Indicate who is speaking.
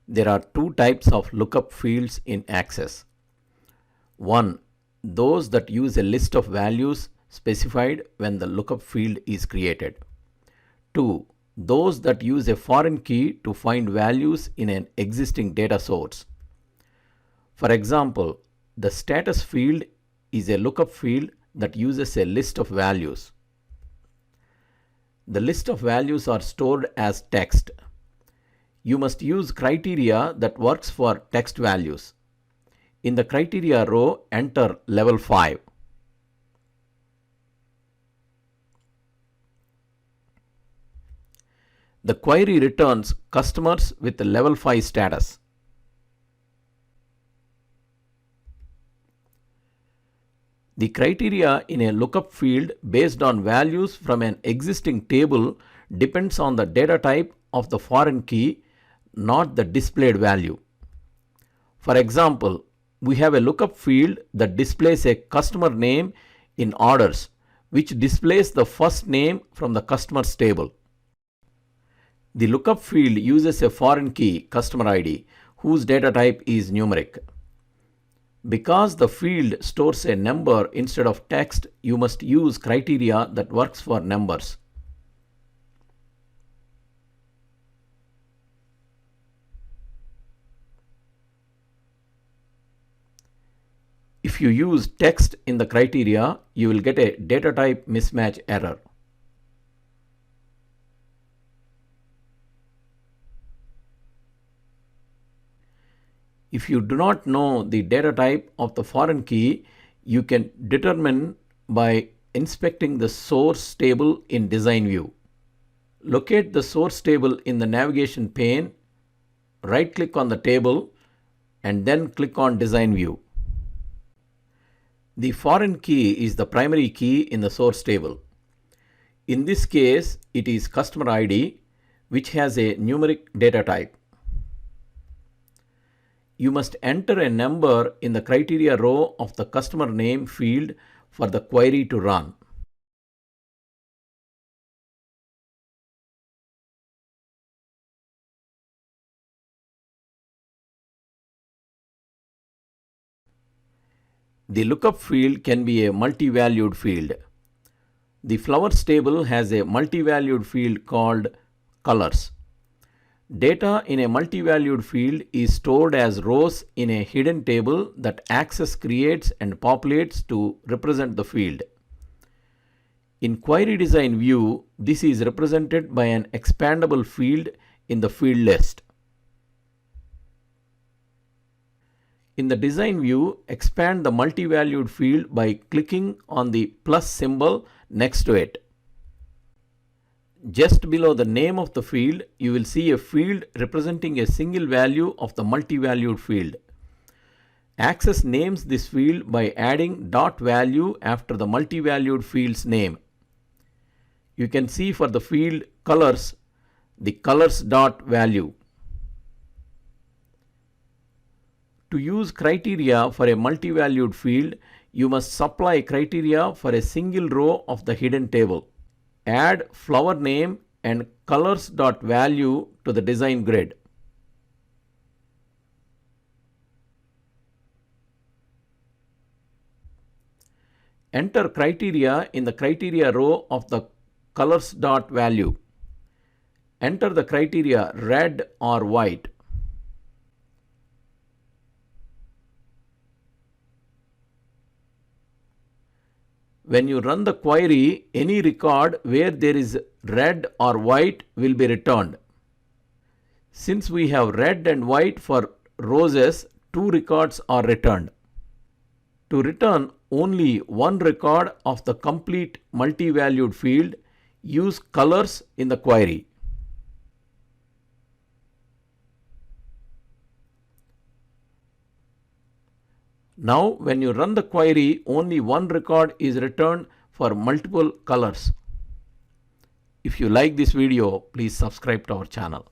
Speaker 1: There are two types of lookup fields in Access. One, those that use a list of values specified when the lookup field is created. Two, those that use a foreign key to find values in an existing data source. For example, the status field is a lookup field that uses a list of values. The list of values are stored as text. You must use criteria that works for text values. In the criteria row, enter level 5. The query returns customers with level 5 status. The criteria in a lookup field based on values from an existing table depends on the data type of the foreign key, not the displayed value. For example, we have a lookup field that displays a customer name in orders, which displays the first name from the customers table. The lookup field uses a foreign key, customer ID, whose data type is numeric. Because the field stores a number instead of text, you must use criteria that works for numbers. If you use text in the criteria, you will get a data type mismatch error. If you do not know the data type of the foreign key, you can determine by inspecting the source table in Design View. Locate the source table in the navigation pane, right-click on the table, and then click on Design View. The foreign key is the primary key in the source table. In this case, it is customer ID, which has a numeric data type. You must enter a number in the criteria row of the customer name field for the query to run. The lookup field can be a multi-valued field. The flowers table has a multi-valued field called colors. Data in a multi-valued field is stored as rows in a hidden table that Access creates and populates to represent the field. In Query Design View, this is represented by an expandable field in the field list. In the Design View, expand the multi-valued field by clicking on the plus symbol next to it. Just below the name of the field, you will see a field representing a single value of the multi-valued field. Access names this field by adding dot value after the multi-valued field's name. You can see for the field colors, the colors dot value. To use criteria for a multi-valued field, you must supply criteria for a single row of the hidden table. Add flower name and colors.value to the design grid. Enter criteria in the criteria row of the colors.value. Enter the criteria red or white. When you run the query, any record where there is red or white will be returned. Since we have red and white for roses, 2 records are returned. To return only one record of the complete multi-valued field, use colors in the query. Now, when you run the query, only one record is returned for multiple colors. If you like this video, please subscribe to our channel.